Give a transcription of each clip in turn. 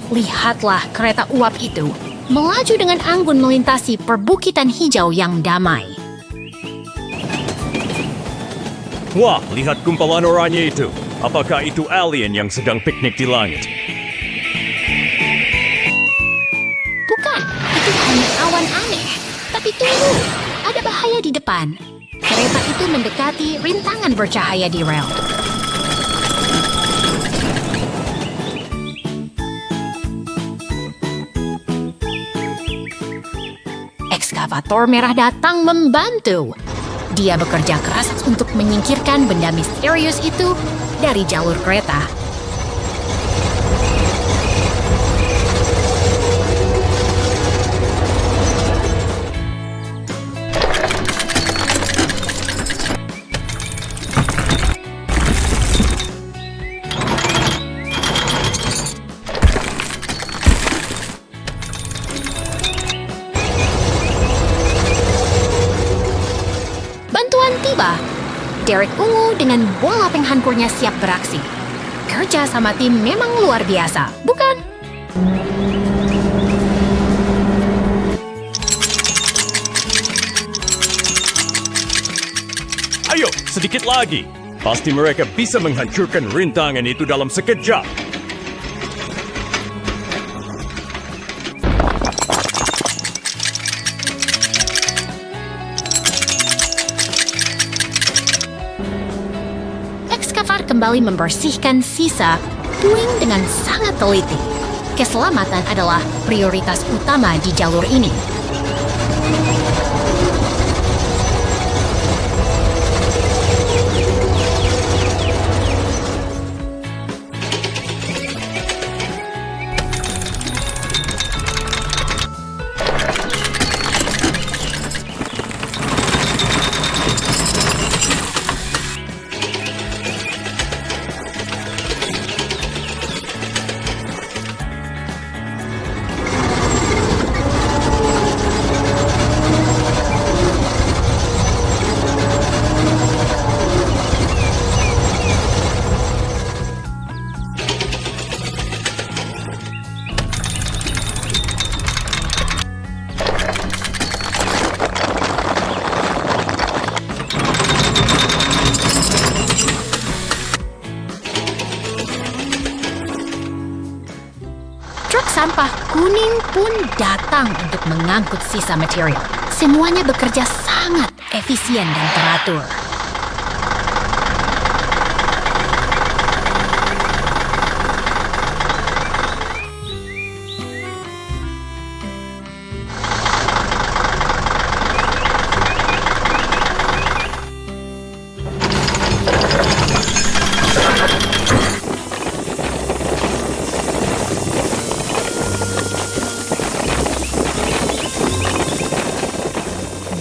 Lihatlah kereta uap itu melaju dengan anggun melintasi perbukitan hijau yang damai. Wah, lihat gumpalan oranye itu. Apakah itu alien yang sedang piknik di langit? Bukan, itu hanya awan aneh. Tapi tunggu, ada bahaya di depan. Kereta itu mendekati rintangan bercahaya di rel. Ekskavator merah datang membantu. Dia bekerja keras untuk menyingkirkan benda misterius itu dari jalur kereta. Tiba, Derek ungu dengan bola penghancurnya siap beraksi. Kerja sama tim memang luar biasa, bukan? Ayo, sedikit lagi. Pasti mereka bisa menghancurkan rintangan itu dalam sekejap. Ekskavator kembali membersihkan sisa puing dengan sangat teliti. Keselamatan adalah prioritas utama di jalur ini. Sampah kuning pun datang untuk mengangkut sisa material. Semuanya bekerja sangat efisien dan teratur.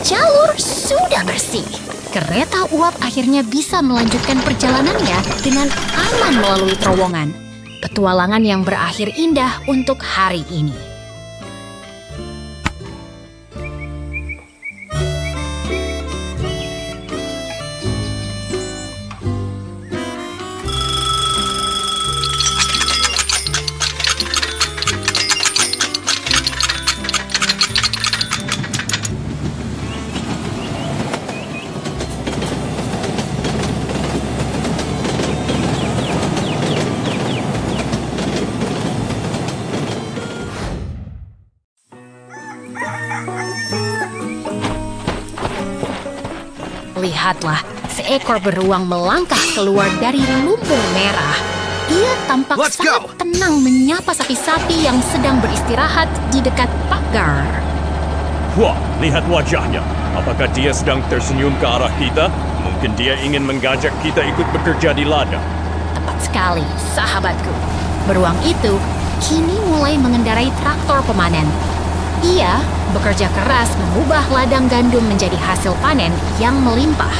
Jalur sudah bersih. Kereta uap akhirnya bisa melanjutkan perjalanannya dengan aman melalui terowongan. Petualangan yang berakhir indah untuk hari ini. Lihatlah, seekor beruang melangkah keluar dari lumbung merah. Ia tampak sangat tenang menyapa sapi-sapi yang sedang beristirahat di dekat pagar. Wah, lihat wajahnya. Apakah dia sedang tersenyum ke arah kita? Mungkin dia ingin mengajak kita ikut bekerja di ladang. Tepat sekali, sahabatku. Beruang itu kini mulai mengendarai traktor pemanen. Ia bekerja keras mengubah ladang gandum menjadi hasil panen yang melimpah.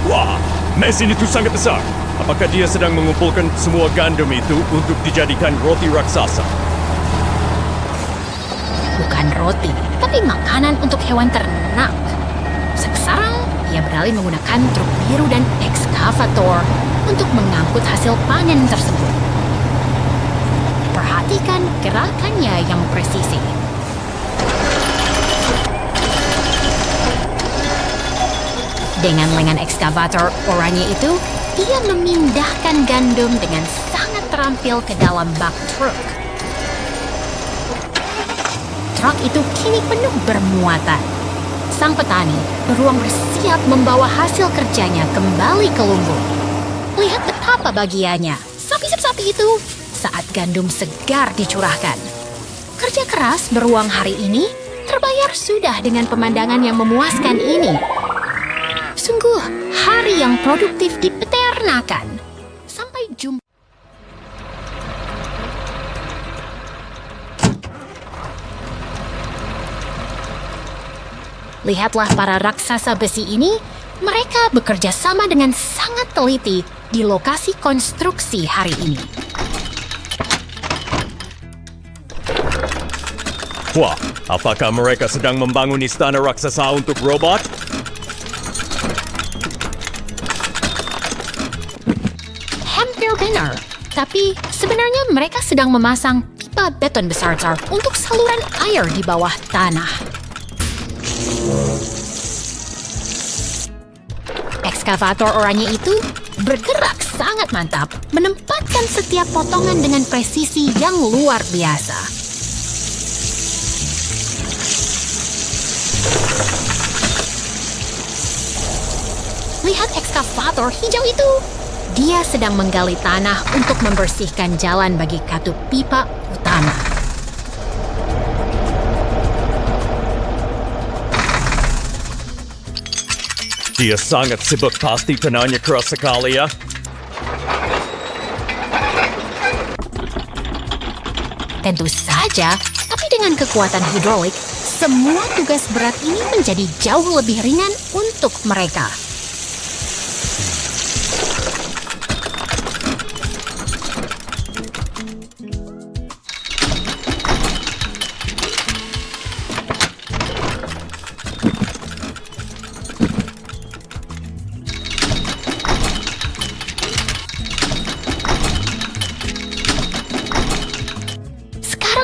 Wah, mesin itu sangat besar. Apakah dia sedang mengumpulkan semua gandum itu untuk dijadikan roti raksasa? Bukan roti, tapi makanan untuk hewan ternak. Sekarang, ia beralih menggunakan truk biru dan ekskavator untuk mengangkut hasil panen tersebut. perhatikan gerakannya yang presisi. Dengan lengan ekskavator oranye itu, dia memindahkan gandum dengan sangat terampil ke dalam bak truk. Truk itu kini penuh bermuatan. Sang petani beruang bersiap membawa hasil kerjanya kembali ke lumbung. Lihat betapa bahagianya sapi-sapi itu saat gandum segar dicurahkan. Kerja keras beruang hari ini terbayar sudah dengan pemandangan yang memuaskan ini. Sungguh hari yang produktif di peternakan. Sampai jumpa. Lihatlah para raksasa besi ini, mereka bekerja sama dengan sangat teliti di lokasi konstruksi hari ini. Wah, apakah mereka sedang membangun istana raksasa untuk robot? Hampir benar, tapi sebenarnya mereka sedang memasang pipa beton besar untuk saluran air di bawah tanah. Ekskavator oranye itu bergerak sangat mantap, menempatkan setiap potongan dengan presisi yang luar biasa. Lihat ekskavator hijau itu. Dia sedang menggali tanah untuk membersihkan jalan bagi katup pipa utama. Dia sangat sibuk, pasti tenanya keras sekali ya. Tentu saja, tapi dengan kekuatan hidrolik, semua tugas berat ini menjadi jauh lebih ringan untuk mereka.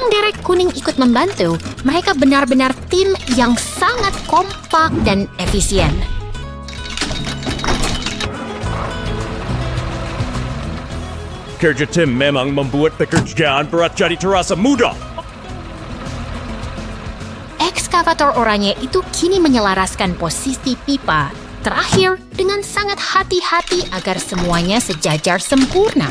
Derek kuning ikut membantu. Mereka benar-benar tim yang sangat kompak dan efisien. Kerja tim memang membuat pekerjaan berat jadi terasa mudah. Ekskavator oranye itu kini menyelaraskan posisi pipa terakhir dengan sangat hati-hati agar semuanya sejajar sempurna.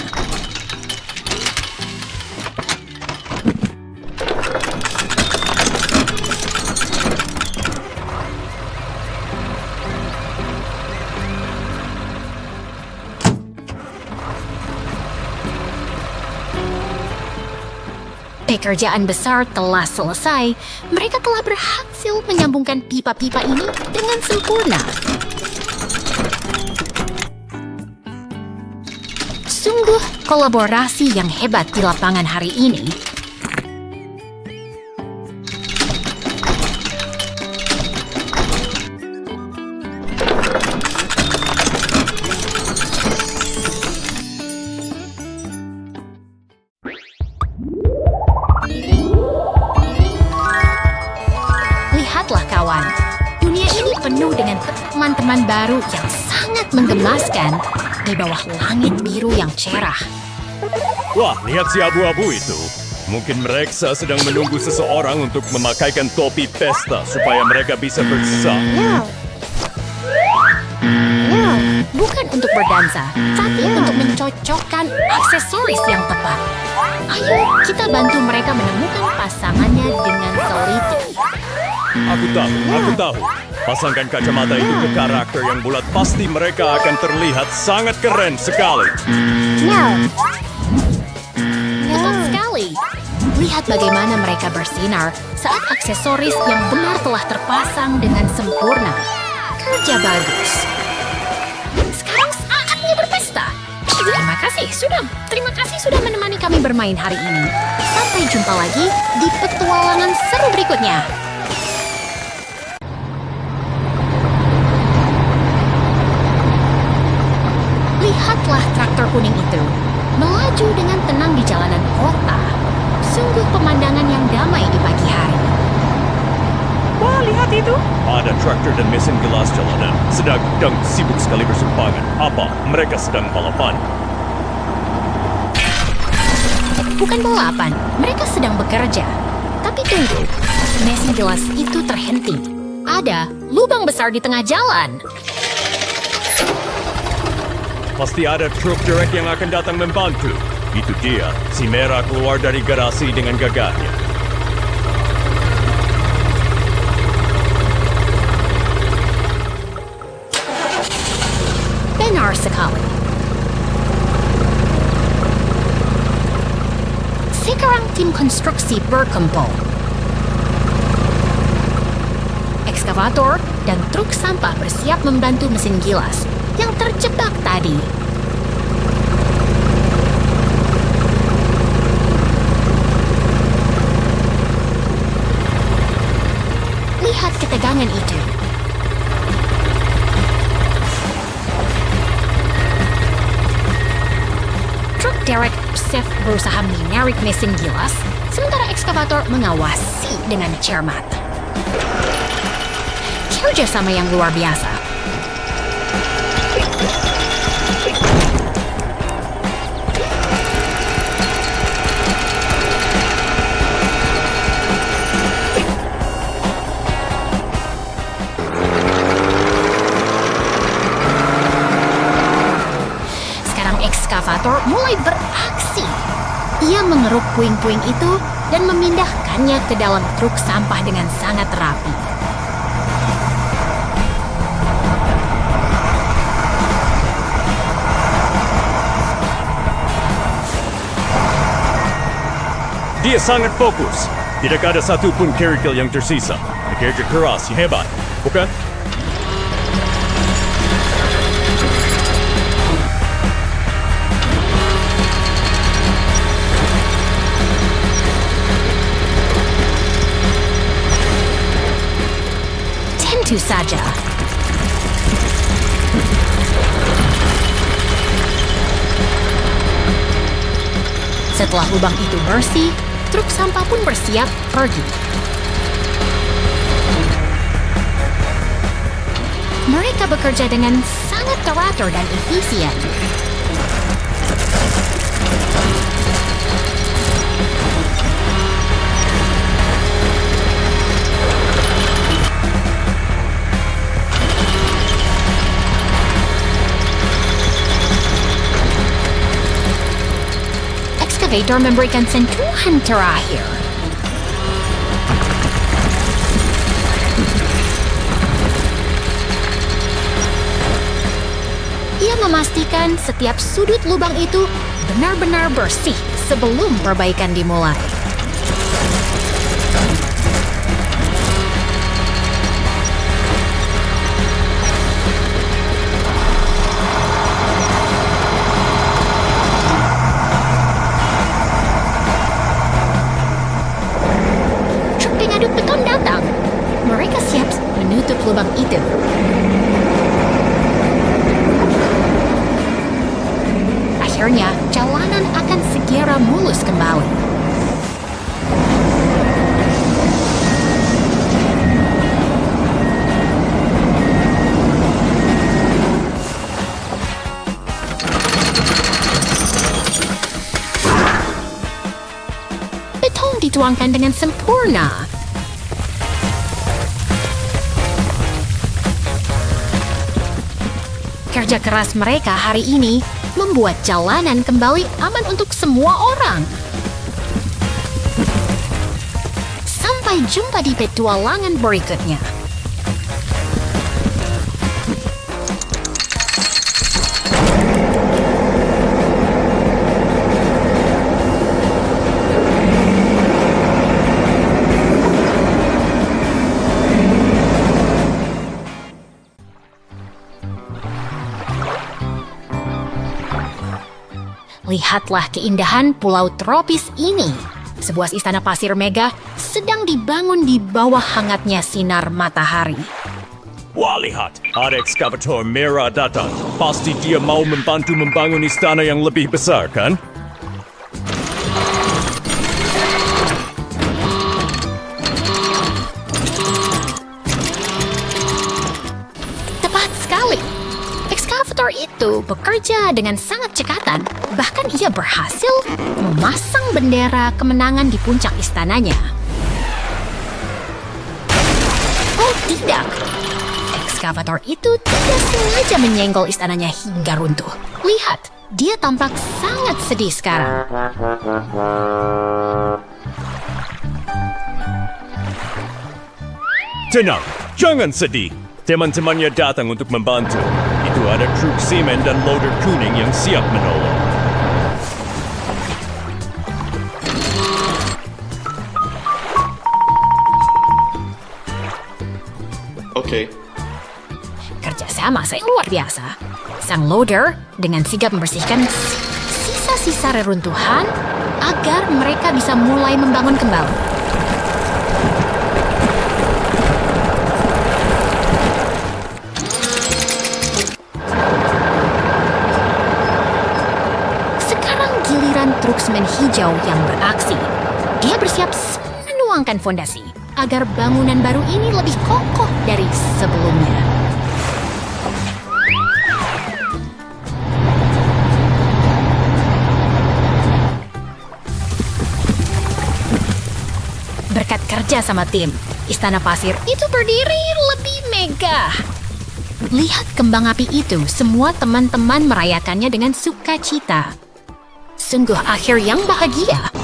Pekerjaan besar telah selesai. Mereka telah berhasil menyambungkan pipa-pipa ini dengan sempurna. Sungguh kolaborasi yang hebat di lapangan hari ini. Lihatlah kawan, dunia ini penuh dengan teman-teman baru yang sangat menggemaskan di bawah langit biru yang cerah. Wah, lihat si abu-abu itu. Mungkin mereka sedang menunggu seseorang untuk memakaikan topi pesta supaya mereka bisa bersama. Bukan untuk berdansa, tapi untuk mencocokkan aksesoris yang tepat. Ayo, kita bantu mereka menemukan pasangannya dengan teliti. Aku tahu. Pasangkan kacamata itu ke karakter yang bulat, pasti mereka akan terlihat sangat keren sekali. Tepat sekali. Lihat bagaimana mereka bersinar saat aksesoris yang benar telah terpasang dengan sempurna. Kerja bagus. Sekarang saatnya berpesta. Terima kasih sudah menemani kami bermain hari ini. Sampai jumpa lagi di petualangan seru berikutnya. Lihatlah traktor kuning itu melaju dengan tenang di jalanan kota. Sungguh pemandangan yang damai di pagi hari. Wah, lihat itu. Ada traktor dan mesin gelas jalanan sedang sibuk sekali bersimpangan. Apa? Mereka sedang balapan. Bukan balapan, mereka sedang bekerja. Tapi tunggu, mesin gelas itu terhenti. Ada lubang besar di tengah jalan. Pasti ada truk direct yang akan datang membantu. Itu dia, si merah keluar dari garasi dengan gagahnya. Benar sekali. Sekarang tim konstruksi berkumpul. Ekskavator dan truk sampah bersiap membantu mesin gilas yang terjebak tadi. Lihat ketegangan itu. Truk derek Chef berusaha menarik mesin gilas, sementara ekskavator mengawasi dengan cermat. Kerjasama yang luar biasa. Ekskavator mulai beraksi. Ia mengeruk puing-puing itu dan memindahkannya ke dalam truk sampah dengan sangat rapi. Dia sangat fokus. Tidak ada satupun kerikil yang tersisa. Bekerja keras, hebat, bukan? Tentu saja. Setelah lubang itu bersih, truk sampah pun bersiap pergi. Mereka bekerja dengan sangat teratur dan efisien. Ekskavator memberikan sentuhan terakhir. Ia memastikan setiap sudut lubang itu benar-benar bersih sebelum perbaikan dimulai. Beton datang. Mereka siap menutup lubang itu. Akhirnya, jalanan akan segera mulus kembali. Beton dituangkan dengan sempurna. Kerja keras mereka hari ini membuat jalanan kembali aman untuk semua orang. Sampai jumpa di petualangan berikutnya. Lihatlah keindahan pulau tropis ini. Sebuah istana pasir megah sedang dibangun di bawah hangatnya sinar matahari. Wah, lihat, ada ekskavator merah datang. Pasti dia mau membantu membangun istana yang lebih besar, kan? itu bekerja dengan sangat cekatan. Bahkan ia berhasil memasang bendera kemenangan di puncak istananya. Oh tidak! Ekskavator itu tidak sengaja menyenggol istananya hingga runtuh. Lihat, dia tampak sangat sedih sekarang. Tenang, jangan sedih. Teman-temannya datang untuk membantu. Itu ada truk semen dan loader kuning yang siap menolong. Oke. Kerjasama saya luar biasa. Sang loader dengan sigap membersihkan sisa-sisa reruntuhan agar mereka bisa mulai membangun kembali. Sekarang giliran truk semen hijau yang beraksi. Dia bersiap menuangkan fondasi agar bangunan baru ini lebih kokoh dari sebelumnya. Berkat kerja sama tim, Istana Pasir itu berdiri lebih megah. Lihat kembang api itu, semua teman-teman merayakannya dengan sukacita. Sungguh akhir yang bahagia.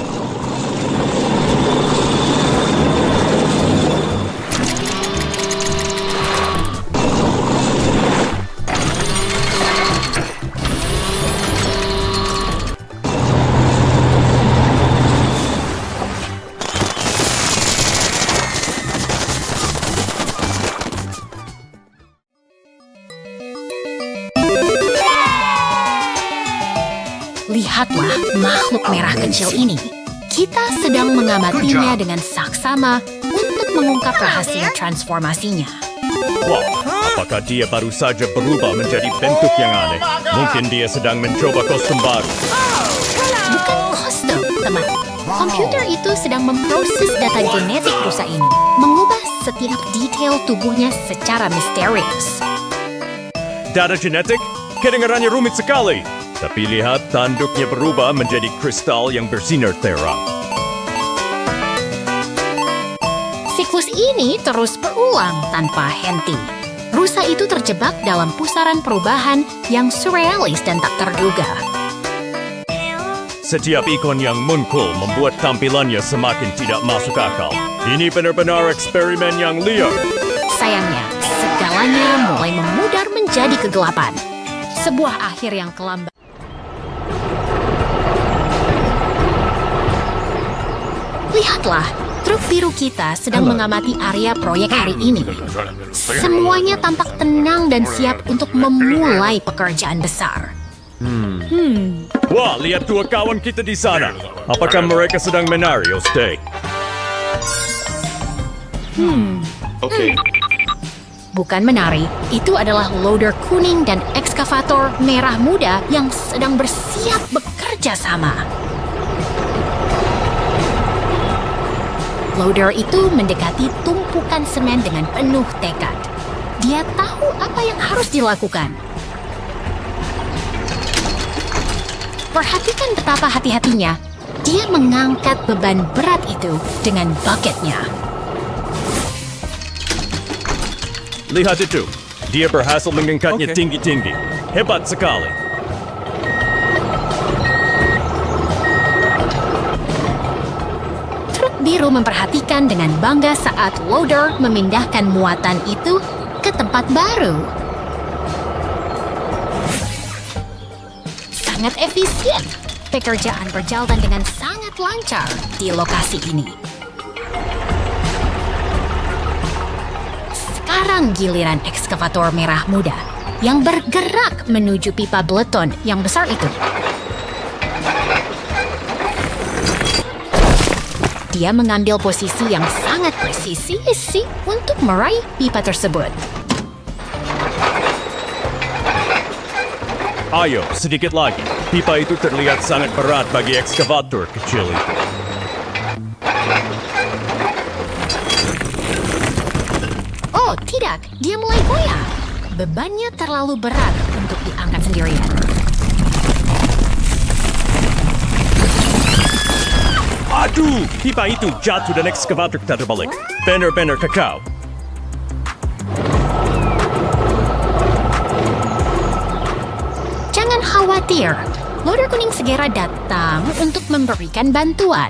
Lihatlah makhluk merah kecil ini. Kita sedang mengamatinya dengan saksama untuk mengungkap rahasia transformasinya. Wah, apakah dia baru saja berubah menjadi bentuk yang aneh? Mungkin dia sedang mencoba kostum baru. Bukan kostum, teman. Komputer itu sedang memproses data genetik rusa ini, mengubah setiap detail tubuhnya secara misterius. Data genetik? Kedengarannya rumit sekali. Tapi lihat, tanduknya berubah menjadi kristal yang bersinar terang. Siklus ini terus berulang tanpa henti. Rusa itu terjebak dalam pusaran perubahan yang surrealis dan tak terduga. Setiap ikon yang muncul membuat tampilannya semakin tidak masuk akal. Ini benar-benar eksperimen yang liar. Sayangnya, segalanya mulai memudar menjadi kegelapan. Sebuah akhir yang kelam. Lihatlah, truk biru kita sedang mengamati area proyek hari ini. Semuanya tampak tenang dan siap untuk memulai pekerjaan besar. Wah, lihat dua kawan kita di sana. Apakah mereka sedang menari, Oste? Oke. Bukan menari, itu adalah loader kuning dan ekskavator merah muda yang sedang bersiap bekerja sama. Loader itu mendekati tumpukan semen dengan penuh tekad. Dia tahu apa yang harus dilakukan. Perhatikan betapa hati-hatinya. Dia mengangkat beban berat itu dengan bucketnya. Lihat itu. Dia berhasil mengangkatnya tinggi-tinggi. Hebat sekali. Truk biru memperhatikan dengan bangga saat loader memindahkan muatan itu ke tempat baru. Sangat efisien. Pekerjaan berjalan dengan sangat lancar di lokasi ini. Sekarang giliran ekskavator merah muda yang bergerak menuju pipa beleton yang besar itu. Dia mengambil posisi yang sangat presisi untuk meraih pipa tersebut. Ayo, sedikit lagi. Pipa itu terlihat sangat berat bagi ekskavator kecil itu. Oh, tidak. Dia mulai goyah. bebannya terlalu berat untuk diangkat sendirian. Aduh, pipa itu jatuh dan ekskavator kita terbalik. Benar-benar kekau. Jangan khawatir, loader kuning segera datang untuk memberikan bantuan.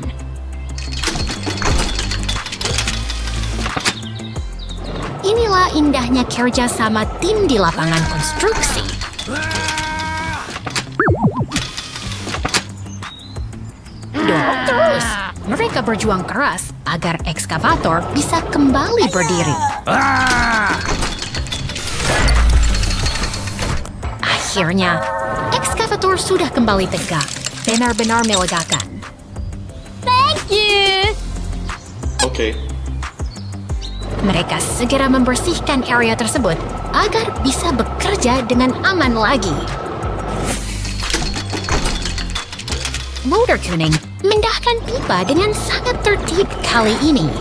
Inilah indahnya kerja sama tim di lapangan konstruksi. Dorong terus. Mereka berjuang keras agar ekskavator bisa kembali berdiri. Akhirnya, ekskavator sudah kembali tegak. Benar-benar melegakan. Thank you! Okay. Mereka segera membersihkan area tersebut agar bisa bekerja dengan aman lagi. Loader kuning memindahkan pipa dengan sangat tertib kali ini.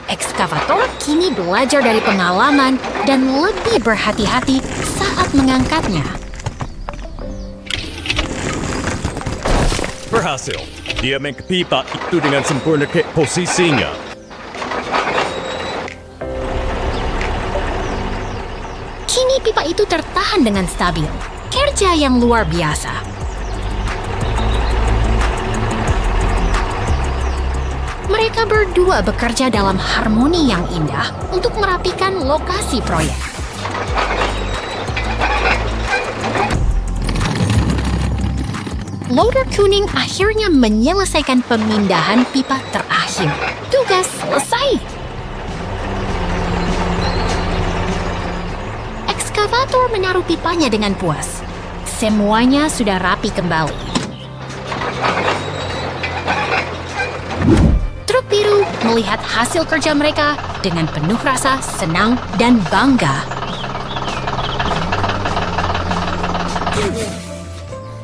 Ekskavator kini belajar dari pengalaman dan lebih berhati-hati saat mengangkatnya. Berhasil. Dia mengpipa itu dengan sempurna ke posisinya. Kini pipa itu tertahan dengan stabil. Kerja yang luar biasa. Mereka berdua bekerja dalam harmoni yang indah untuk merapikan lokasi proyek. Loader kuning akhirnya menyelesaikan pemindahan pipa terakhir. Tugas selesai. Ekskavator menaruh pipanya dengan puas. Semuanya sudah rapi kembali. Truk biru melihat hasil kerja mereka dengan penuh rasa senang dan bangga.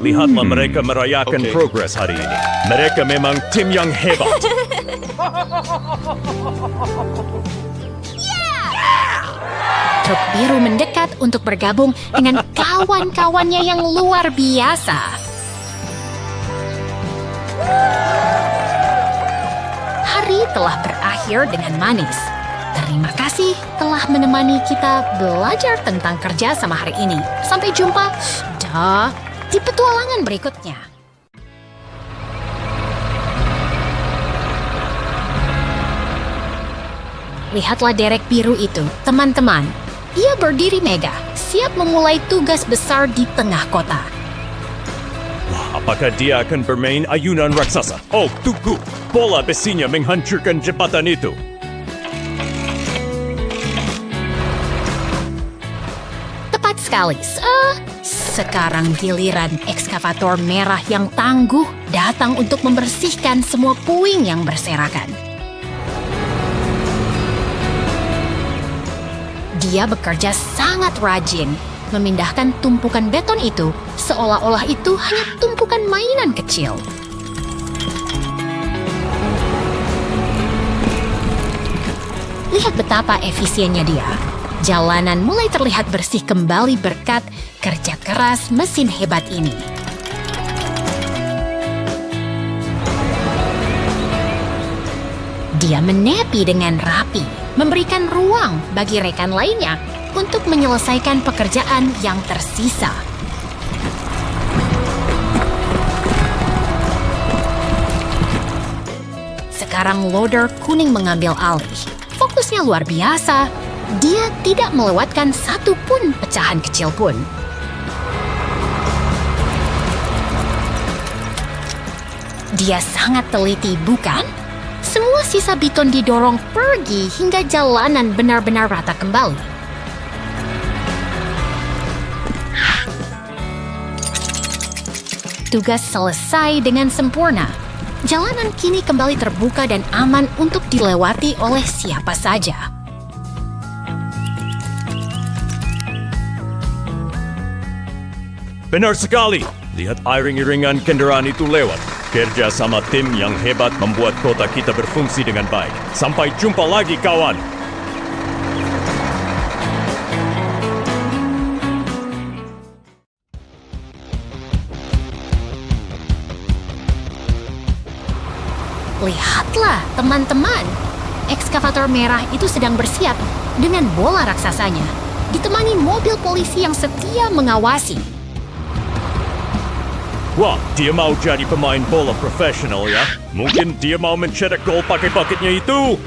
Lihatlah mereka merayakan Okay. progres hari ini. Mereka memang tim yang hebat. Truk biru mendekat untuk bergabung dengan kawan-kawannya yang luar biasa. Hari telah berakhir dengan manis. Terima kasih telah menemani kita belajar tentang kerja sama hari ini. Sampai jumpa di petualangan berikutnya. Lihatlah derek biru itu, teman-teman. Ia berdiri megah, siap memulai tugas besar di tengah kota. Wah, apakah dia akan bermain ayunan raksasa? Oh, tunggu. Bola besinya menghancurkan jembatan itu. Tepat sekali. Sekarang giliran ekskavator merah yang tangguh datang untuk membersihkan semua puing yang berserakan. Dia bekerja sangat rajin, memindahkan tumpukan beton itu seolah-olah itu hanya tumpukan mainan kecil. Lihat betapa efisiennya dia. Jalanan mulai terlihat bersih kembali berkat kerja keras mesin hebat ini. Dia menepi dengan rapi, memberikan ruang bagi rekan lainnya untuk menyelesaikan pekerjaan yang tersisa. Sekarang loader kuning mengambil alih. Fokusnya luar biasa. Dia tidak melewatkan satu pun pecahan kecil pun. Dia sangat teliti, bukan? Semua sisa beton didorong pergi hingga jalanan benar-benar rata kembali. Tugas selesai dengan sempurna. Jalanan kini kembali terbuka dan aman untuk dilewati oleh siapa saja. Benar sekali. Lihat iring-iringan kendaraan itu lewat. Kerja sama tim yang hebat membuat kota kita berfungsi dengan baik. Sampai jumpa lagi, kawan. Lihatlah, teman-teman. Ekskavator merah itu sedang bersiap dengan bola raksasanya, ditemani mobil polisi yang setia mengawasi. Wah, dia mau jadi pemain bola profesional ya? Mungkin dia mau mencetak gol pakai bucketnya itu.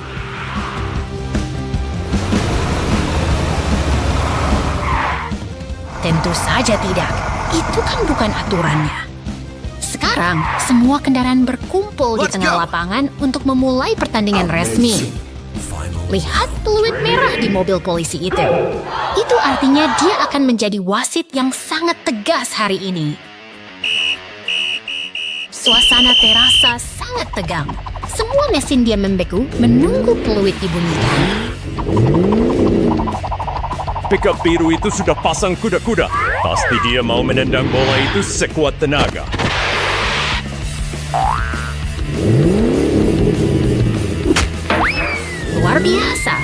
Tentu saja tidak. Itu kan bukan aturannya. Sekarang, semua kendaraan berkumpul di tengah lapangan untuk memulai pertandingan resmi. Lihat peluit merah di mobil polisi itu. Itu artinya dia akan menjadi wasit yang sangat tegas hari ini. Suasana terasa sangat tegang. Semua mesin dia membeku menunggu peluit dibunyikan. Pickup biru itu sudah pasang kuda-kuda. Pasti dia mau menendang bola itu sekuat tenaga. Luar biasa.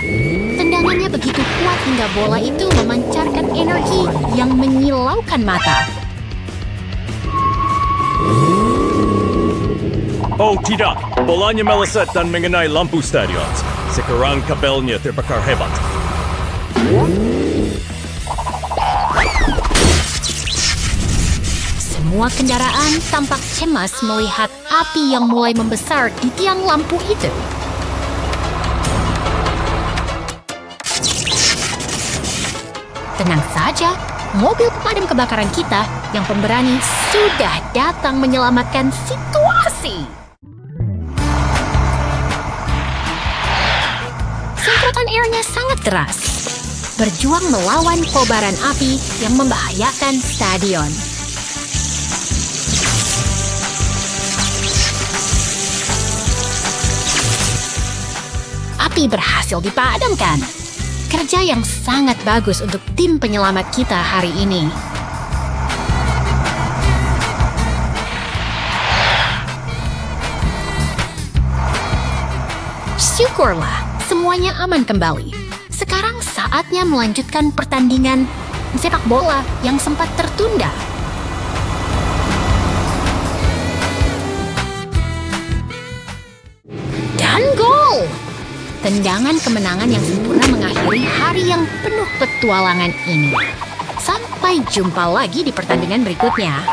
Tendangannya begitu kuat hingga bola itu memancarkan energi yang menyilaukan mata. Oh tidak, bolanya meleset dan mengenai lampu stadion. Sekarang kabelnya terbakar hebat. Semua kendaraan tampak cemas melihat api yang mulai membesar di tiang lampu itu. Tenang saja, mobil pemadam kebakaran kita yang pemberani sudah datang menyelamatkan situasi. Semprotan airnya sangat deras, berjuang melawan kobaran api yang membahayakan stadion. Api berhasil dipadamkan. Kerja yang sangat bagus untuk tim penyelamat kita hari ini. Syukurlah, semuanya aman kembali. Sekarang saatnya melanjutkan pertandingan sepak bola yang sempat tertunda. Dan gol! Tendangan kemenangan yang sempurna mengakhiri hari yang penuh petualangan ini. Sampai jumpa lagi di pertandingan berikutnya.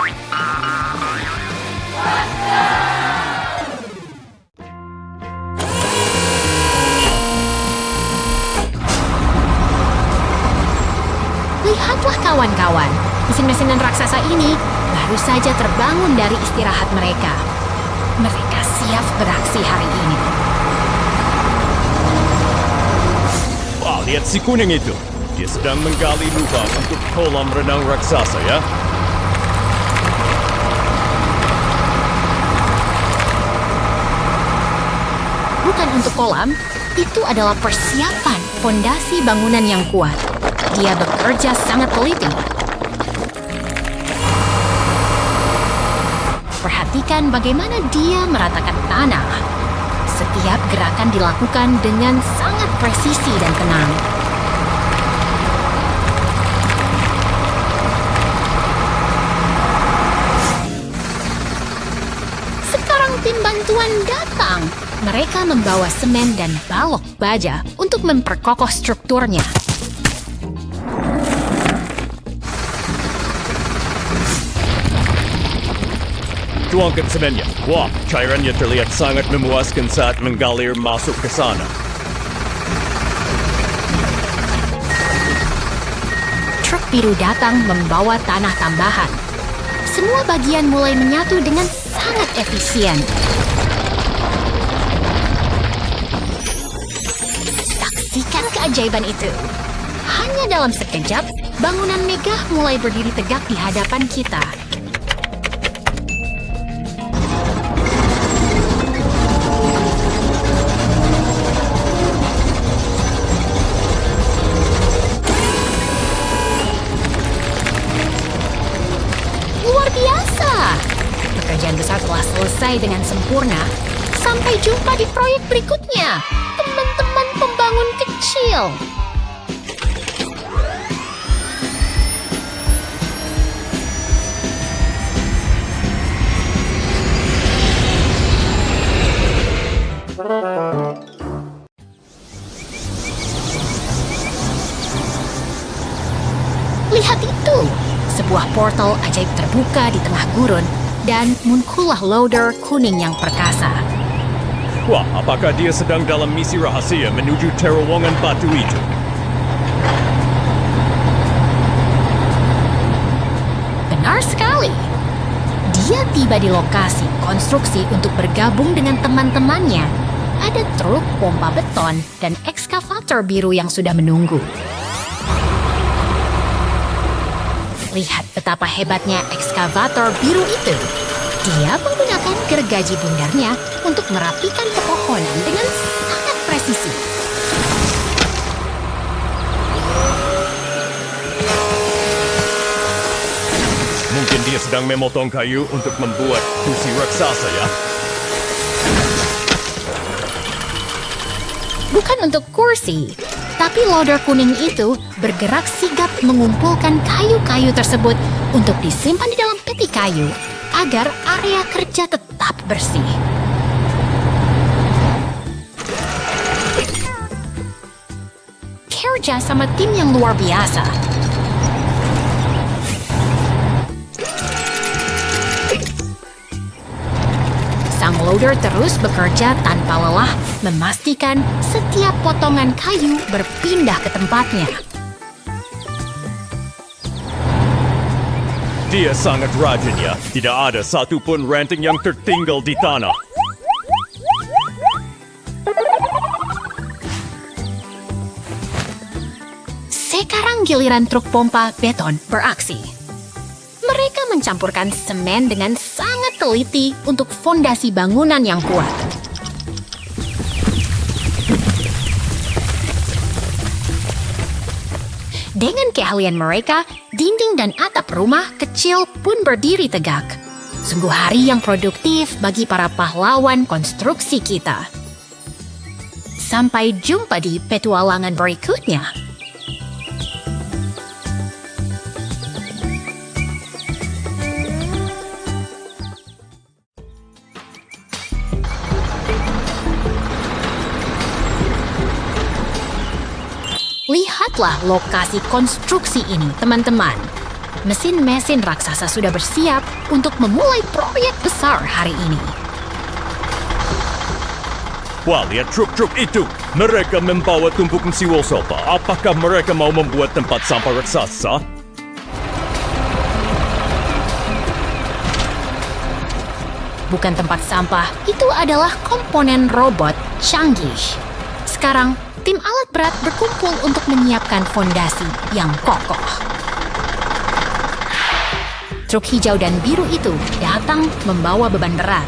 Lihatlah kawan-kawan, mesin-mesinan raksasa ini baru saja terbangun dari istirahat mereka. Mereka siap beraksi hari ini. Wah, lihat si kuning itu. Dia sedang menggali lubang untuk kolam renang raksasa ya. Bukan untuk kolam, itu adalah persiapan fondasi bangunan yang kuat. Dia bekerja sangat teliti. Perhatikan bagaimana dia meratakan tanah. Setiap gerakan dilakukan dengan sangat presisi dan tenang. Sekarang tim bantuan datang. Mereka membawa semen dan balok baja untuk memperkokoh strukturnya. Tuangkan semennya. Wah, cairannya terlihat sangat memuaskan saat mengalir masuk ke sana. Truk biru datang membawa tanah tambahan. Semua bagian mulai menyatu dengan sangat efisien. Saksikan keajaiban itu. Hanya dalam sekejap, bangunan megah mulai berdiri tegak di hadapan kita. Luar biasa! Pekerjaan besar telah selesai. selesai dengan sempurna. Sampai jumpa di proyek berikutnya, teman-teman pembangun kecil. Lihat itu, sebuah portal ajaib terbuka di tengah gurun dan muncullah loader kuning yang perkasa. Wah, apakah dia sedang dalam misi rahasia menuju terowongan batu itu? Benar sekali. Dia tiba di lokasi konstruksi untuk bergabung dengan teman-temannya. Ada truk pompa beton dan ekskavator biru yang sudah menunggu. Lihat betapa hebatnya ekskavator biru itu. Dia menggunakan gergaji bundarnya untuk merapikan pepohonan dengan sangat presisi. Mungkin dia sedang memotong kayu untuk membuat kursi raksasa ya? Bukan untuk kursi, tapi loader kuning itu bergerak sigap mengumpulkan kayu-kayu tersebut untuk disimpan di dalam peti kayu agar area kerja tetap bersih. Kerja sama tim yang luar biasa. Sang loader terus bekerja tanpa lelah, memastikan setiap potongan kayu berpindah ke tempatnya. Dia sangat rajin ya. Tidak ada satupun ranting yang tertinggal di tanah. Sekarang giliran truk pompa beton beraksi. Mereka mencampurkan semen dengan sangat teliti untuk fondasi bangunan yang kuat. Dengan keahlian mereka, dinding dan atap rumah kecil pun berdiri tegak. Sungguh hari yang produktif bagi para pahlawan konstruksi kita. Sampai jumpa di petualangan berikutnya. Lihatlah lokasi konstruksi ini, teman-teman. Mesin-mesin raksasa sudah bersiap untuk memulai proyek besar hari ini. Wah, lihat truk-truk itu. Mereka membawa tumpukan siwol sampah. Apakah mereka mau membuat tempat sampah raksasa? Bukan tempat sampah, itu adalah komponen robot canggih. Sekarang, tim alat berat berkumpul untuk menyiapkan fondasi yang kokoh. Truk hijau dan biru itu datang membawa beban berat.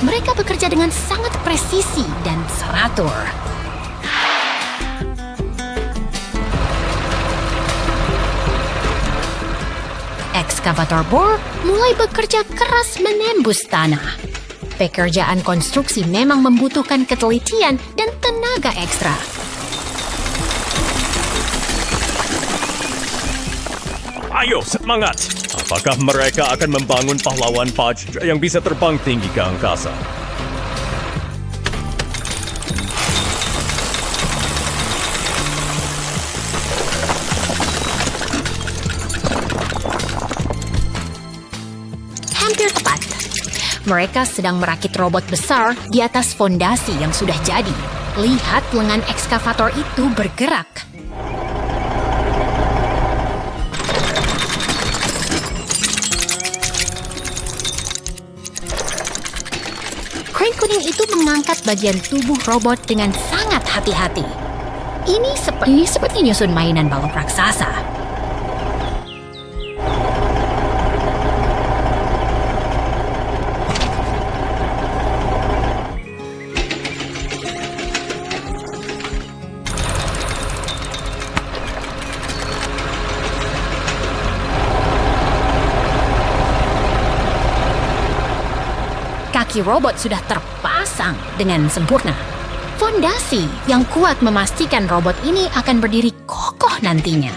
Mereka bekerja dengan sangat presisi dan teratur. Ekskavator bor mulai bekerja keras menembus tanah. Pekerjaan konstruksi memang membutuhkan ketelitian dan tenaga ekstra. Ayo, semangat! Apakah mereka akan membangun pahlawan Paj yang bisa terbang tinggi ke angkasa? Hampir tepat. Mereka sedang merakit robot besar di atas fondasi yang sudah jadi. Lihat lengan ekskavator itu bergerak. Crane kuning itu mengangkat bagian tubuh robot dengan sangat hati-hati. Ini seperti nyusun mainan balok raksasa. kaki robot sudah terpasang dengan sempurna. Fondasi yang kuat memastikan robot ini akan berdiri kokoh nantinya.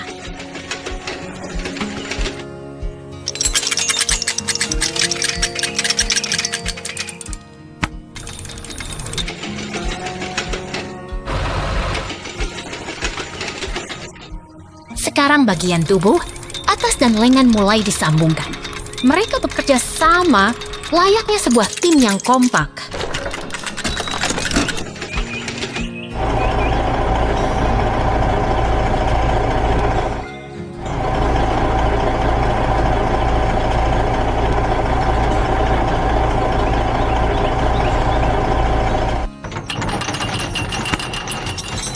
Sekarang bagian tubuh, atas dan lengan mulai disambungkan. Mereka bekerja sama layaknya sebuah tim yang kompak.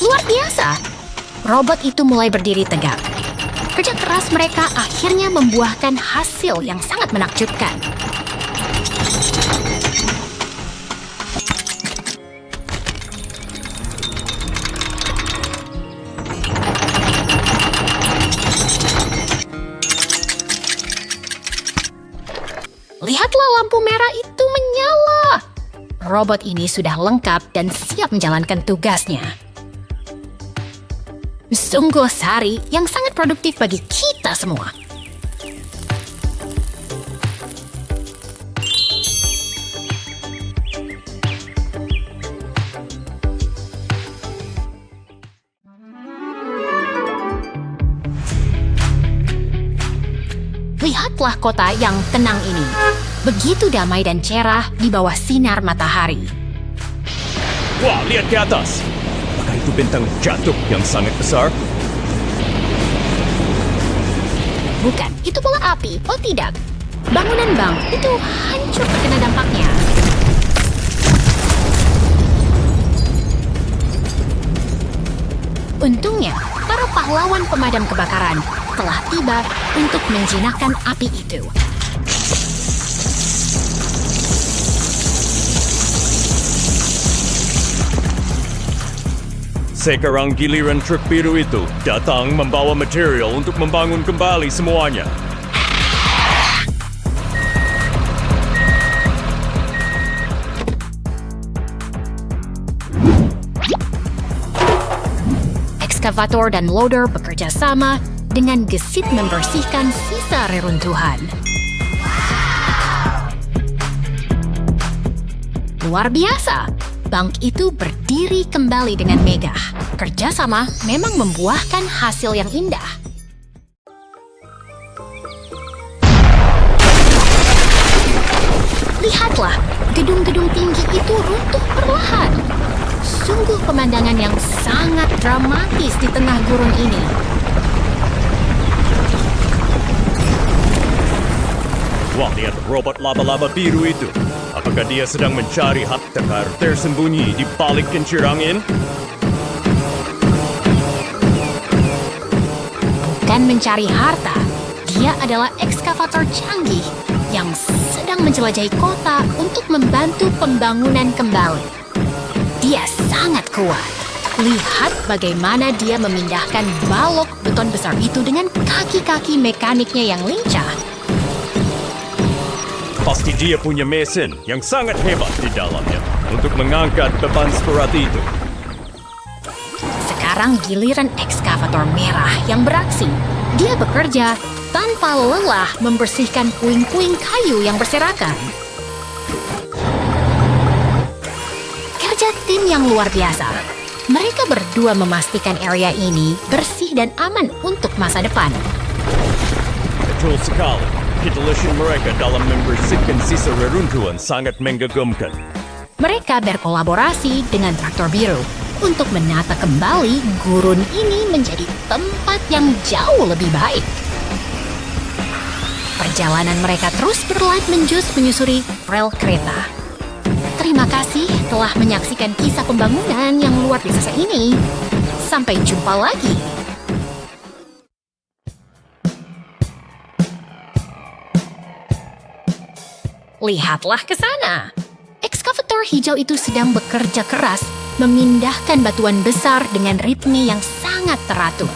Luar biasa! Robot itu mulai berdiri tegak. Kerja keras mereka akhirnya membuahkan hasil yang sangat menakjubkan. Lihatlah lampu merah itu menyala. Robot ini sudah lengkap dan siap menjalankan tugasnya. Sungguh hari yang sangat produktif bagi kita semua. Lihatlah kota yang tenang ini. Begitu damai dan cerah di bawah sinar matahari. Wah, lihat ke atas. Apakah itu bintang jatuh yang sangat besar? Bukan, itu bola api. Oh tidak, bangunan bank itu hancur terkena dampaknya. Untungnya, para pahlawan pemadam kebakaran telah tiba untuk menjinakkan api itu. Sekarang giliran truk biru itu datang membawa material untuk membangun kembali semuanya. Ekskavator dan loader bekerja sama dengan gesit membersihkan sisa reruntuhan. Luar biasa! Bank itu berdiri kembali dengan megah. Kerjasama memang membuahkan hasil yang indah. Lihatlah, gedung-gedung tinggi itu runtuh perlahan. Sungguh pemandangan yang sangat dramatis di tengah gurun ini. Wah, lihat robot laba-laba biru itu. Apakah dia sedang mencari harta tersembunyi di balik kincir angin? Bukan mencari harta, dia adalah ekskavator canggih yang sedang menjelajahi kota untuk membantu pembangunan kembali. Dia sangat kuat. Lihat bagaimana dia memindahkan balok beton besar itu dengan kaki-kaki mekaniknya yang lincah. Pasti dia punya mesin yang sangat hebat di dalamnya untuk mengangkat beban seberat itu. Sekarang giliran ekskavator merah yang beraksi. Dia bekerja tanpa lelah membersihkan puing-puing kayu yang berserakan. Kerja tim yang luar biasa. Mereka berdua memastikan area ini bersih dan aman untuk masa depan. Betul sekali. Ketulusan mereka dalam membersihkan sisa reruntuhan sangat mengagumkan. Mereka berkolaborasi dengan traktor biru untuk menata kembali gurun ini menjadi tempat yang jauh lebih baik. Perjalanan mereka terus berlanjut menyusuri rel kereta. Terima kasih telah menyaksikan kisah pembangunan yang luar biasa ini. Sampai jumpa lagi. Lihatlah ke sana. Ekskavator hijau itu sedang bekerja keras memindahkan batuan besar dengan ritme yang sangat teratur.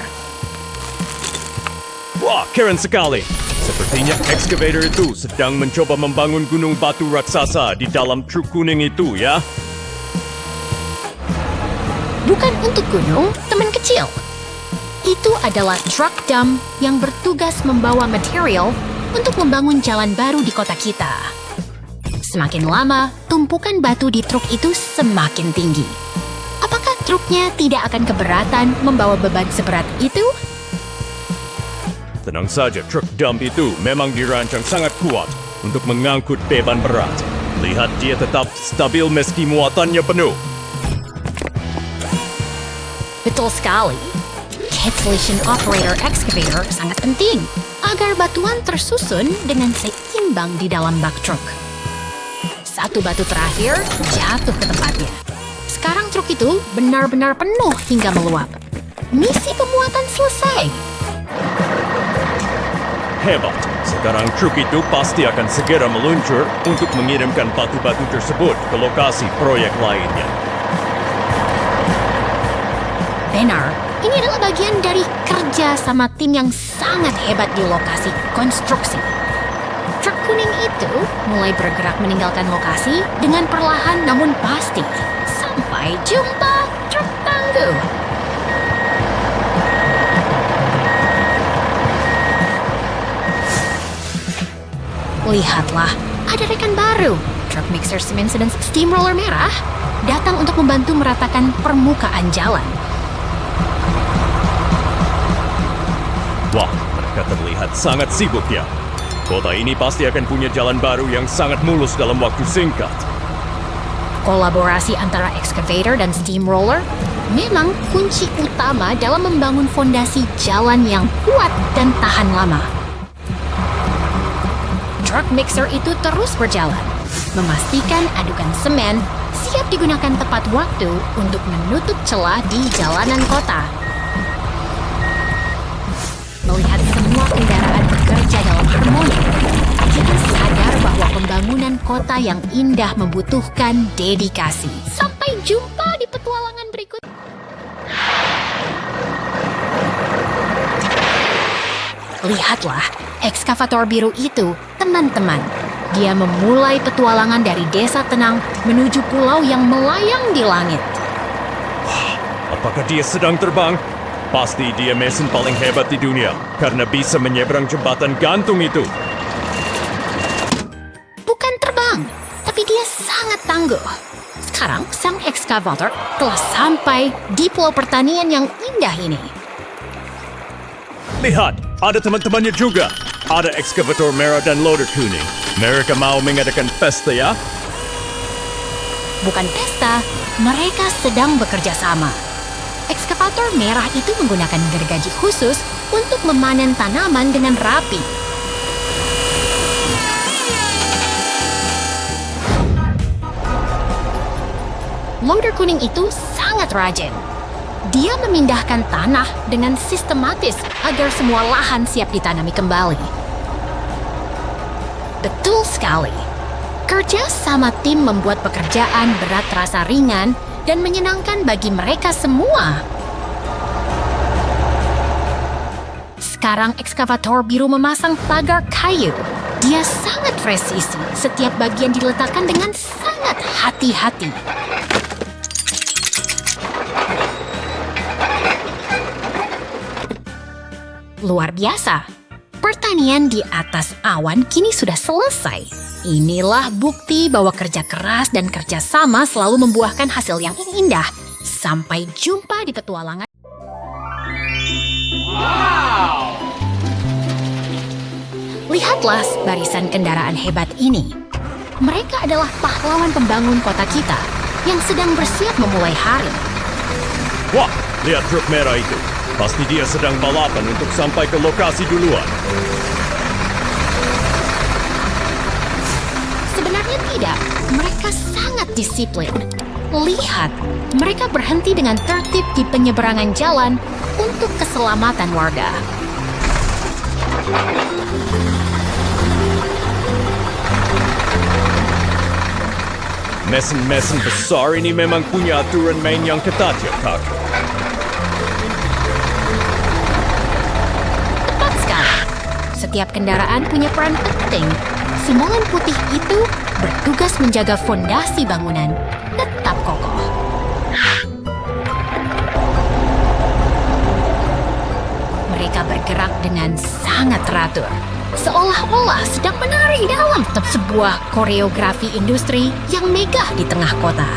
Wah, keren sekali. Sepertinya excavator itu sedang mencoba membangun gunung batu raksasa di dalam truk kuning itu, ya? Bukan untuk gunung, teman kecil. Itu adalah truck dump yang bertugas membawa material untuk membangun jalan baru di kota kita. Semakin lama, tumpukan batu di truk itu semakin tinggi. Apakah truknya tidak akan keberatan membawa beban seberat itu? Tenang saja, truk dump itu memang dirancang sangat kuat untuk mengangkut beban berat. Lihat, dia tetap stabil meski muatannya penuh. Betul sekali. Cancellation operator excavator sangat penting agar batuan tersusun dengan seimbang di dalam bak truk. Satu batu terakhir jatuh ke tempatnya. Sekarang truk itu benar-benar penuh hingga meluap. Misi pemuatan selesai. Hebat. Sekarang truk itu pasti akan segera meluncur untuk mengirimkan batu-batu tersebut ke lokasi proyek lainnya. Benar, ini adalah bagian dari kerja sama tim yang sangat hebat di lokasi konstruksi. Truk kuning itu mulai bergerak meninggalkan lokasi dengan perlahan namun pasti. Sampai jumpa, truk tangguh. Lihatlah, ada rekan baru. Truck mixer cement dan steamroller merah datang untuk membantu meratakan permukaan jalan. Wah, mereka terlihat sangat sibuk ya. Kota ini pasti akan punya jalan baru yang sangat mulus dalam waktu singkat. Kolaborasi antara excavator dan steamroller memang kunci utama dalam membangun fondasi jalan yang kuat dan tahan lama. Truck mixer itu terus berjalan, memastikan adukan semen siap digunakan tepat waktu untuk menutup celah di jalanan kota. Melihat semua kendaraan bekerja dalam harmoni, kita sadar bahwa pembangunan kota yang indah membutuhkan dedikasi. Sampai jumpa di petualangan berikut. Lihatlah, ekskavator biru itu, teman-teman. Dia memulai petualangan dari desa tenang menuju pulau yang melayang di langit. Apakah dia sedang terbang? Pasti dia mesin paling hebat di dunia karena bisa menyeberang jembatan gantung itu. Bukan terbang, tapi dia sangat tangguh. Sekarang, sang ekskavator telah sampai di pulau pertanian yang indah ini. Lihat, ada teman-temannya juga. Ada ekskavator merah dan loader kuning. Mereka mau mengadakan pesta ya? Bukan pesta, mereka sedang bekerja sama. Ekskavator merah itu menggunakan gergaji khusus untuk memanen tanaman dengan rapi. Loader kuning itu sangat rajin. Dia memindahkan tanah dengan sistematis agar semua lahan siap ditanami kembali. Betul sekali. Kerja sama tim membuat pekerjaan berat terasa ringan dan menyenangkan bagi mereka semua. Sekarang ekskavator biru memasang pagar kayu. Dia sangat presisi. Setiap bagian diletakkan dengan sangat hati-hati. Luar biasa. Pertanian di atas awan kini sudah selesai. Inilah bukti bahwa kerja keras dan kerja sama selalu membuahkan hasil yang indah. Sampai jumpa di petualangan. Wow! Lihatlah barisan kendaraan hebat ini. Mereka adalah pahlawan pembangun kota kita yang sedang bersiap memulai hari. Wah, lihat truk merah itu. Pasti dia sedang balapan untuk sampai ke lokasi duluan. Sebenarnya tidak. Mereka sangat disiplin. Lihat, mereka berhenti dengan tertib di penyeberangan jalan untuk keselamatan warga. Mesin-mesin besar ini memang punya aturan main yang ketat ya, Kak. Setiap kendaraan punya peran penting. Si molen putih itu bertugas menjaga fondasi bangunan tetap kokoh. Mereka bergerak dengan sangat teratur, seolah-olah sedang menari dalam sebuah koreografi industri yang megah di tengah kota.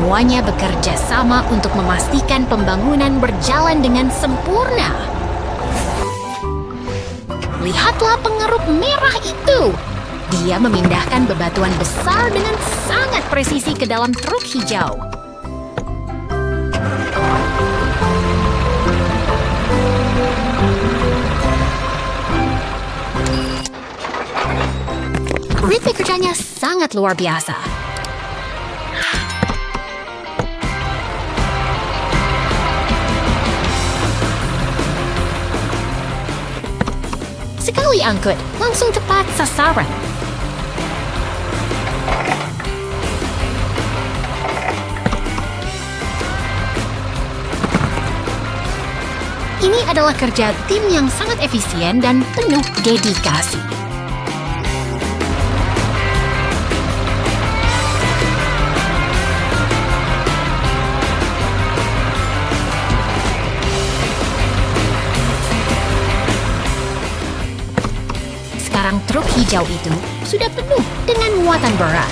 Semuanya bekerja sama untuk memastikan pembangunan berjalan dengan sempurna. Lihatlah pengeruk merah itu. Dia memindahkan bebatuan besar dengan sangat presisi ke dalam truk hijau. Ritme kerjanya sangat luar biasa. Sekali angkut, langsung tepat sasaran. Ini adalah kerja tim yang sangat efisien dan penuh dedikasi. Sekarang truk hijau itu sudah penuh dengan muatan berat.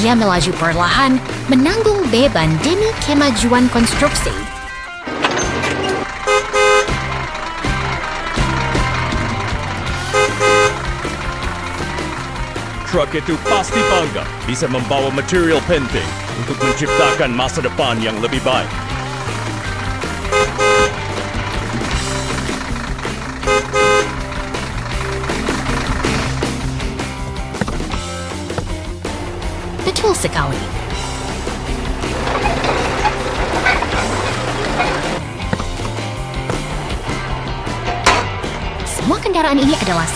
Dia melaju perlahan, menanggung beban demi kemajuan konstruksi. Truk itu pasti bangga bisa membawa material penting untuk menciptakan masa depan yang lebih baik. Betul sekali. Semua kendaraan ini adalah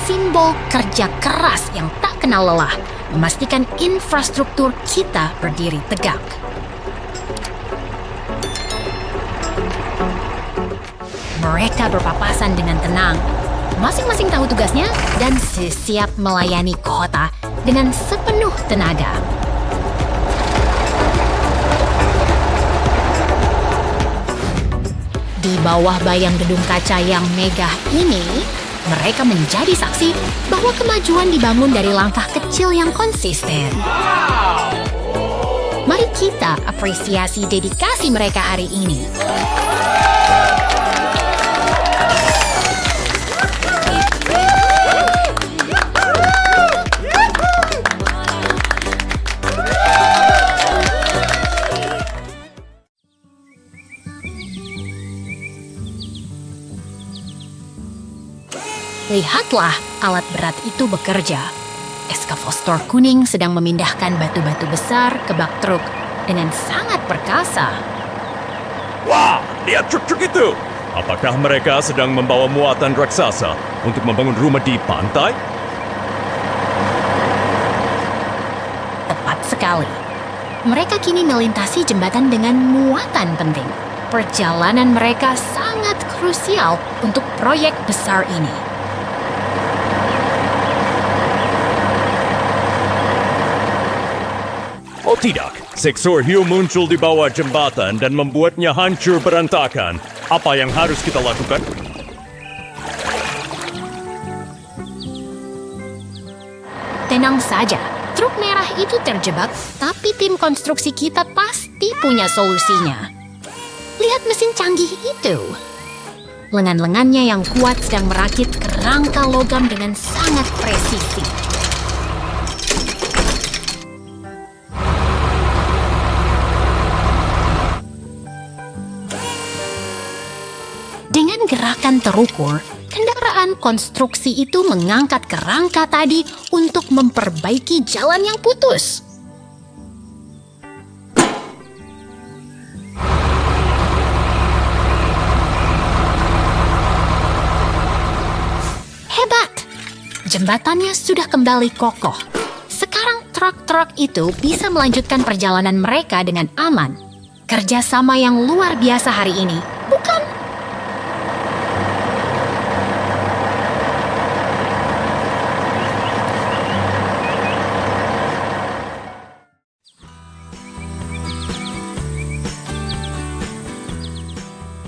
simbol kerja keras yang tak kenal lelah, memastikan infrastruktur kita berdiri tegak. Mereka berpapasan dengan tenang. Masing-masing tahu tugasnya dan siap melayani kota dengan sepenuh tenaga. Di bawah bayang gedung kaca yang megah ini, mereka menjadi saksi bahwa kemajuan dibangun dari langkah kecil yang konsisten. Mari kita apresiasi dedikasi mereka hari ini. Lihatlah alat berat itu bekerja. Eskavator kuning sedang memindahkan batu-batu besar ke bak truk dengan sangat perkasa. Wah, lihat truk-truk itu! Apakah mereka sedang membawa muatan raksasa untuk membangun rumah di pantai? Tepat sekali. Mereka kini melintasi jembatan dengan muatan penting. Perjalanan mereka sangat krusial untuk proyek besar ini. Oh tidak, seksor hiu muncul di bawah jembatan dan membuatnya hancur berantakan. Apa yang harus kita lakukan? Tenang saja, truk merah itu terjebak, tapi tim konstruksi kita pasti punya solusinya. Lihat mesin canggih itu. Lengan-lengannya yang kuat sedang merakit kerangka logam dengan sangat presisi. Dengan gerakan terukur, kendaraan konstruksi itu mengangkat kerangka tadi untuk memperbaiki jalan yang putus. Jembatannya sudah kembali kokoh. Sekarang truk-truk itu bisa melanjutkan perjalanan mereka dengan aman. Kerjasama yang luar biasa hari ini, bukan?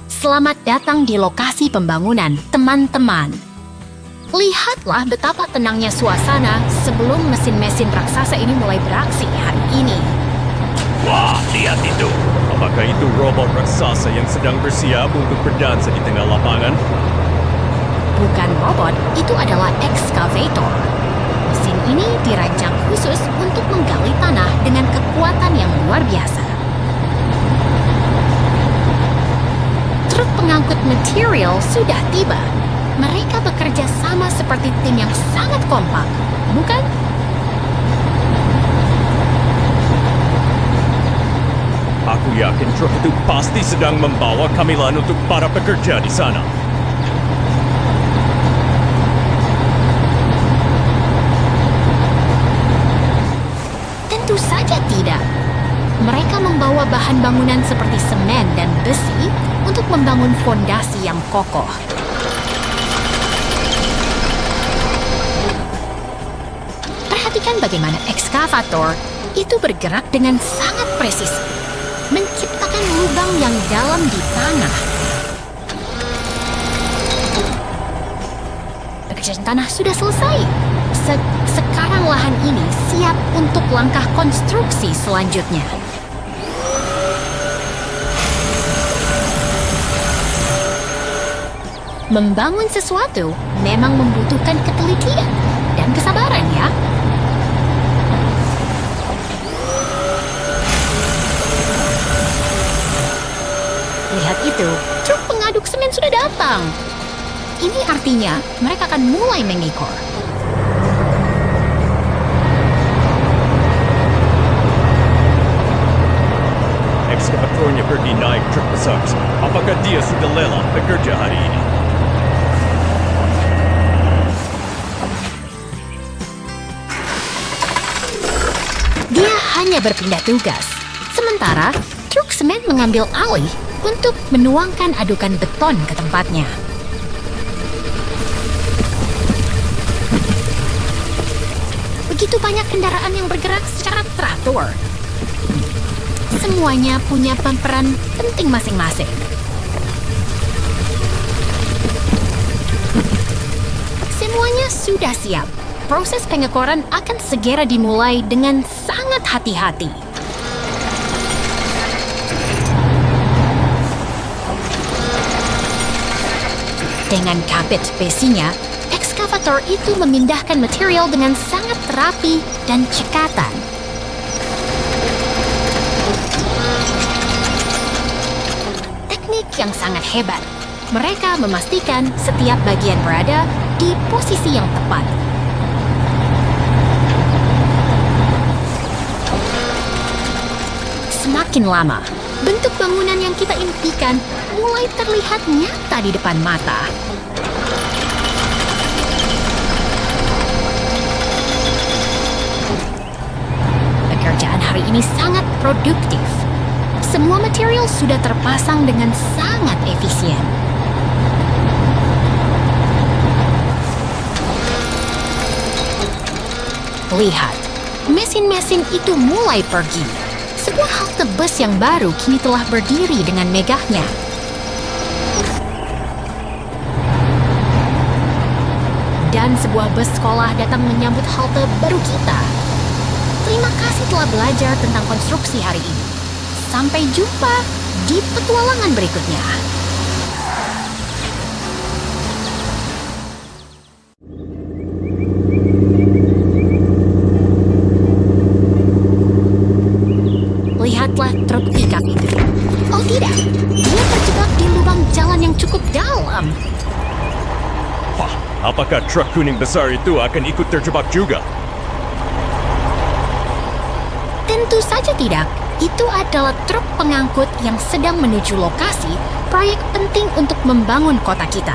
Selamat datang di lokasi pembangunan, teman-teman. Lihatlah betapa tenangnya suasana sebelum mesin-mesin raksasa ini mulai beraksi hari ini. Wah, lihat itu. Apakah itu robot raksasa yang sedang bersiap untuk berdansa di tengah lapangan? Bukan robot, itu adalah ekskavator. Mesin ini dirancang khusus untuk menggali tanah dengan kekuatan yang luar biasa. Truk pengangkut material sudah tiba. Mereka bekerja sama seperti tim yang sangat kompak, bukan? Aku yakin truk itu pasti sedang membawa camilan untuk para pekerja di sana. Tentu saja tidak. Mereka membawa bahan bangunan seperti semen dan besi untuk membangun fondasi yang kokoh. Perhatikan bagaimana ekskavator itu bergerak dengan sangat presisi, menciptakan lubang yang dalam di tanah. Pekerjaan tanah sudah selesai. Sekarang lahan ini siap untuk langkah konstruksi selanjutnya. Membangun sesuatu memang membutuhkan ketelitian dan kesabaran, ya. Lihat itu, truk pengaduk semen sudah datang. Ini artinya mereka akan mulai mengikor. Ekskavatornya pergi naik truk besar. Apakah dia sudah lelah bekerja hari ini? Dia hanya berpindah tugas. Sementara, truk semen mengambil alih untuk menuangkan adukan beton ke tempatnya. Begitu banyak kendaraan yang bergerak secara teratur. Semuanya punya peran penting masing-masing. Semuanya sudah siap. Proses pengekoran akan segera dimulai dengan sangat hati-hati. Dengan kabit besinya, ekskavator itu memindahkan material dengan sangat rapi dan cekatan. Teknik yang sangat hebat. Mereka memastikan setiap bagian berada di posisi yang tepat. Semakin lama, bentuk bangunan yang kita impikan mulai terlihat nyata di depan mata. Pekerjaan hari ini sangat produktif. Semua material sudah terpasang dengan sangat efisien. Lihat, mesin-mesin itu mulai pergi. Sebuah halte bus yang baru kini telah berdiri dengan megahnya. Dan sebuah bus sekolah datang menyambut halte baru kita. Terima kasih telah belajar tentang konstruksi hari ini. Sampai jumpa di petualangan berikutnya. Lihatlah truk pickup itu. Oh tidak, dia terjebak di lubang jalan yang cukup dalam. Wah, apakah truk kuning besar itu akan ikut terjebak juga? Tentu saja tidak. Itu adalah truk pengangkut yang sedang menuju lokasi proyek penting untuk membangun kota kita.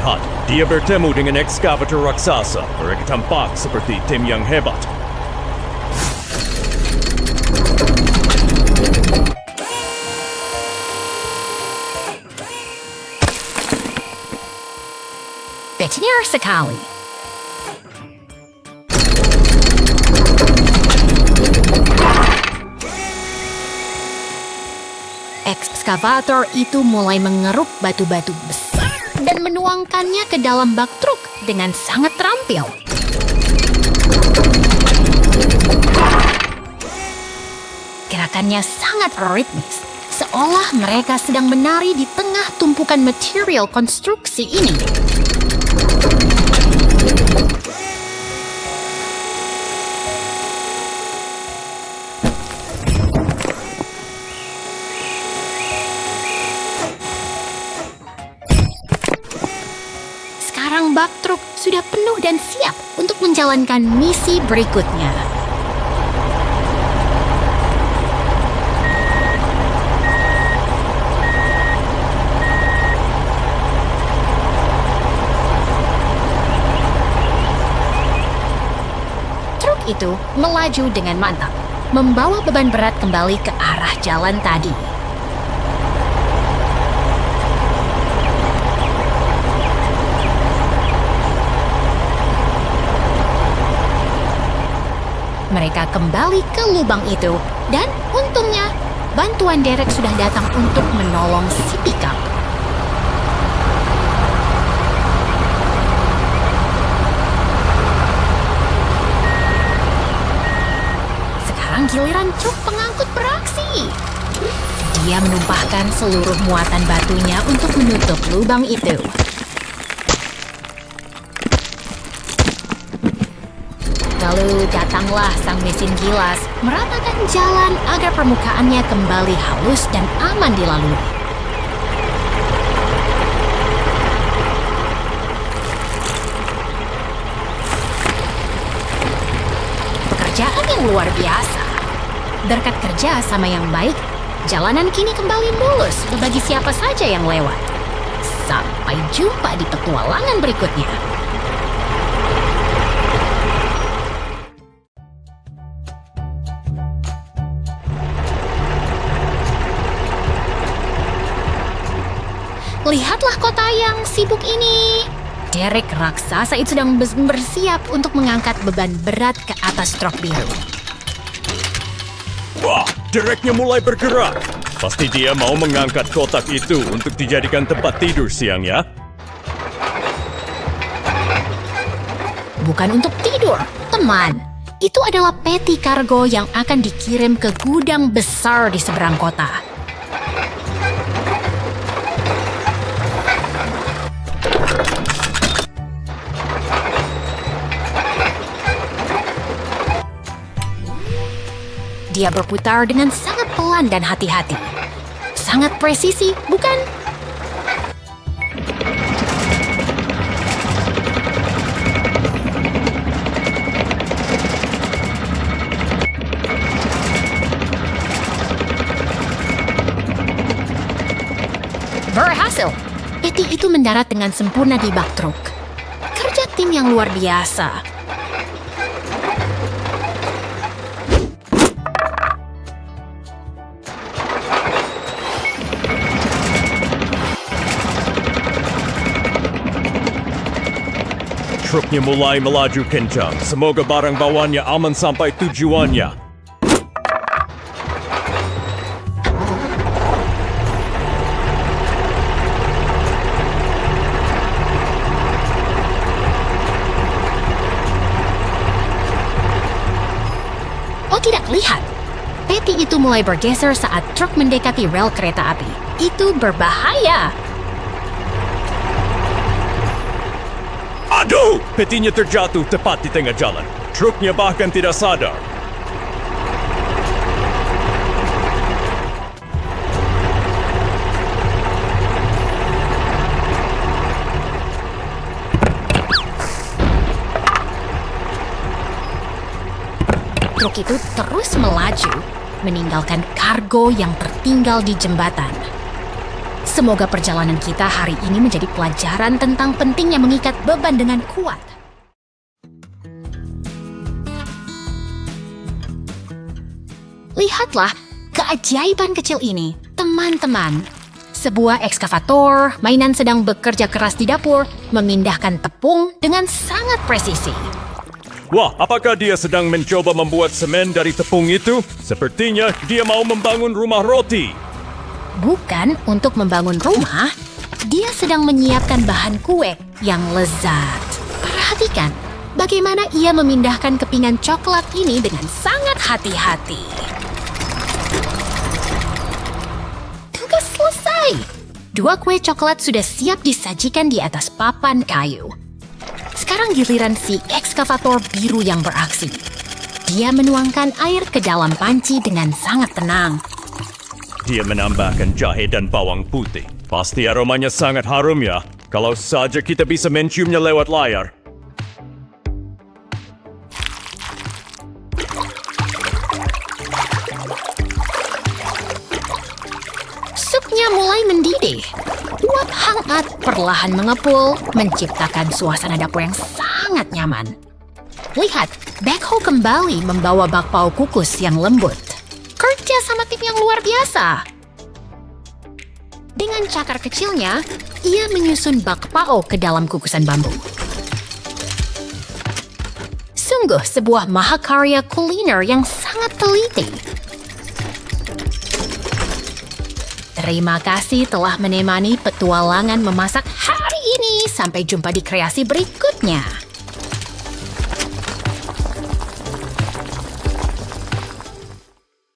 Lihat, dia bertemu dengan ekskavator raksasa. Mereka tampak seperti tim yang hebat. Benar sekali. Ekskavator itu mulai mengeruk batu-batu besar dan menuangkannya ke dalam bak truk dengan sangat terampil. Gerakannya sangat ritmis, seolah mereka sedang menari di tengah tumpukan material konstruksi ini. Sekarang bak truk sudah penuh dan siap untuk menjalankan misi berikutnya. Truk itu melaju dengan mantap, membawa beban berat kembali ke arah jalan tadi. Mereka kembali ke lubang itu, dan untungnya bantuan derek sudah datang untuk menolong si pickup. Sekarang giliran truk pengangkut beraksi. Dia menumpahkan seluruh muatan batunya untuk menutup lubang itu. Lalu datanglah sang mesin gilas, meratakan jalan agar permukaannya kembali halus dan aman dilalui. Pekerjaan yang luar biasa. Berkat kerja sama yang baik, jalanan kini kembali mulus bagi siapa saja yang lewat. Sampai jumpa di petualangan berikutnya. Lihatlah kota yang sibuk ini. Derek raksasa itu sedang bersiap untuk mengangkat beban berat ke atas truk biru. Wah, dereknya mulai bergerak. Pasti dia mau mengangkat kotak itu untuk dijadikan tempat tidur siangnya. Bukan untuk tidur, teman. Itu adalah peti kargo yang akan dikirim ke gudang besar di seberang kota. Dia berputar dengan sangat pelan dan hati-hati. Sangat presisi, bukan? Berhasil! Peti itu mendarat dengan sempurna di bak truk. Kerja tim yang luar biasa. Truknya mulai melaju kencang. Semoga barang bawaannya aman sampai tujuannya. Oh tidak, lihat. Peti itu mulai bergeser saat truk mendekati rel kereta api. Itu berbahaya. Aduh! Petinya terjatuh tepat di tengah jalan. Truknya bahkan tidak sadar. Truk itu terus melaju, meninggalkan kargo yang tertinggal di jembatan. Semoga perjalanan kita hari ini menjadi pelajaran tentang pentingnya mengikat beban dengan kuat. Lihatlah keajaiban kecil ini, teman-teman. Sebuah ekskavator, mainan sedang bekerja keras di dapur, memindahkan tepung dengan sangat presisi. Wah, apakah dia sedang mencoba membuat semen dari tepung itu? Sepertinya dia mau membangun rumah roti. Bukan untuk membangun rumah, dia sedang menyiapkan bahan kue yang lezat. Perhatikan bagaimana ia memindahkan kepingan coklat ini dengan sangat hati-hati. Tugas selesai. 2 kue coklat sudah siap disajikan di atas papan kayu. Sekarang giliran si ekskavator biru yang beraksi. Dia menuangkan air ke dalam panci dengan sangat tenang. Dia menambahkan jahe dan bawang putih. Pasti aromanya sangat harum ya. Kalau saja kita bisa menciumnya lewat layar. Supnya mulai mendidih. Uap hangat perlahan mengepul, menciptakan suasana dapur yang sangat nyaman. Lihat, backhoe kembali membawa bakpao kukus yang lembut. Kerja sama tim yang luar biasa. Dengan cakar kecilnya, ia menyusun bakpao ke dalam kukusan bambu. Sungguh sebuah mahakarya kuliner yang sangat teliti. Terima kasih telah menemani petualangan memasak hari ini. Sampai jumpa di kreasi berikutnya.